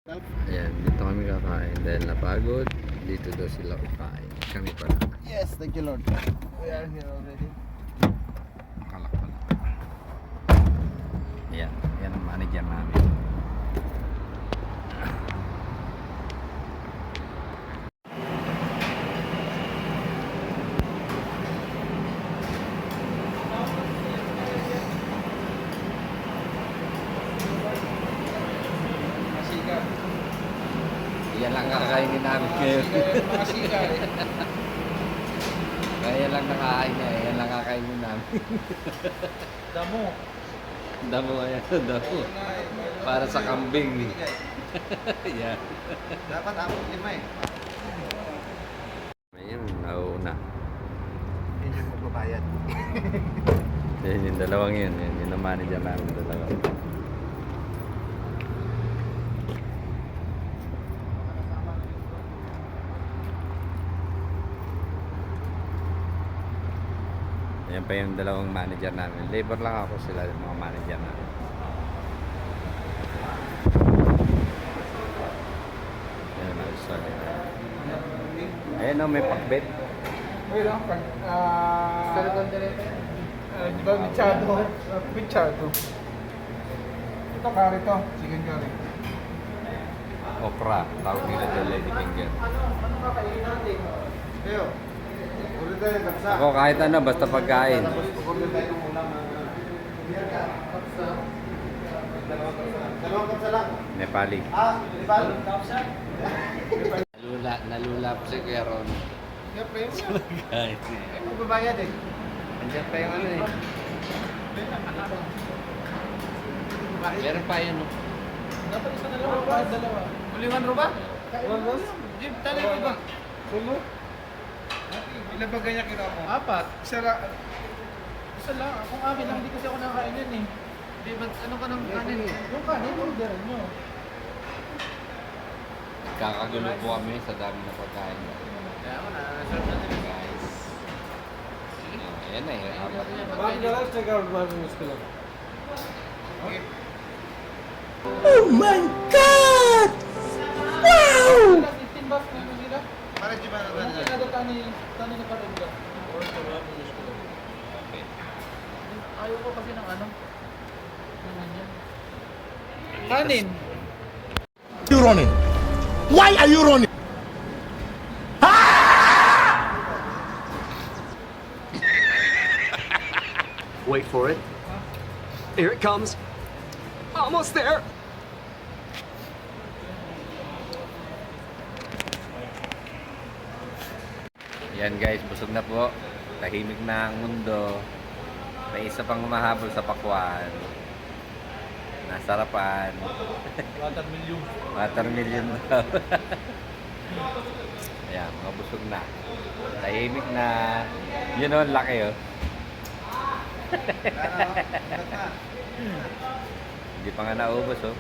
Ayan, dito kami kakain dahil napagod. Dito daw sila kakain. Kami pala. Yes, thank you Lord. We are here already. Makalak pala. Ayan, yan ang manager namin. Yan lang kakainin namin ngayon. Mga siga eh. Kaya lang nakakain niya. Yan lang kakainin namin. Damo. Damo ayan. Damo. Para sa kambing. Yan. Dapat ako 5 eh. Ayun, nauuna. Yun yung magbabayad. Yan yung dalawang yun. Yan yung manager namin dalawa. Yan pa yung dalawang manager namin. Labor lang ako sila yung mga manager namin. Yan, sorry. Ayan o, may pakbet. Wait lang, di ba michado? Michado. Ito curry to, chicken curry. Okra. Tawag nila dyan, lady finger. Ano kakainin natin? Kayo, ulit tayo kapsa. Ako kahit ano, basta pagkain. Tapos pupunta tayo ng ulam. Kapsa. Dalawang kapsa lang. Nepali. Nepal? Kapsa? Nalulap si Kuya Ron. Siyempre yun yan. Guys. Eh, magbabayad eh. Andiyan pa yung ano eh. Meron pa yun. Oh. Dapat isa na lang, bakit dalawa? Ulingan ro ba? Ulingan ro? Jim, tali mo ba? Sumo? Ilan ba ganyan kira mo? 4. Isa lang. Isa lang. Kung amin lang, hindi kasi ako nakakain yan eh. Di ba, ano ka ng kanin? Yung kanin, orderan nyo. Kakagulo po kami sa dami na pagkain. Kaya ako na, serve natin. Guys. Ayan na eh. Apat na. Bakit ka lang? Check out mga gusto lang. Okay. Oh my God! Wow! Para di ba Okay. Ayaw ko kasi ng ano. kanin? You running? Why are you running? Wait for it. Here it comes. Almost there. Yan guys, busog na po. Tahimik na ang mundo. May isa pang humahabol sa pakwan. Nasarapan. Watermelon. Watermelon daw. Ayan, mga busog na. Tahimik na. Yun o, laki o. Hindi pa nga naubos oh.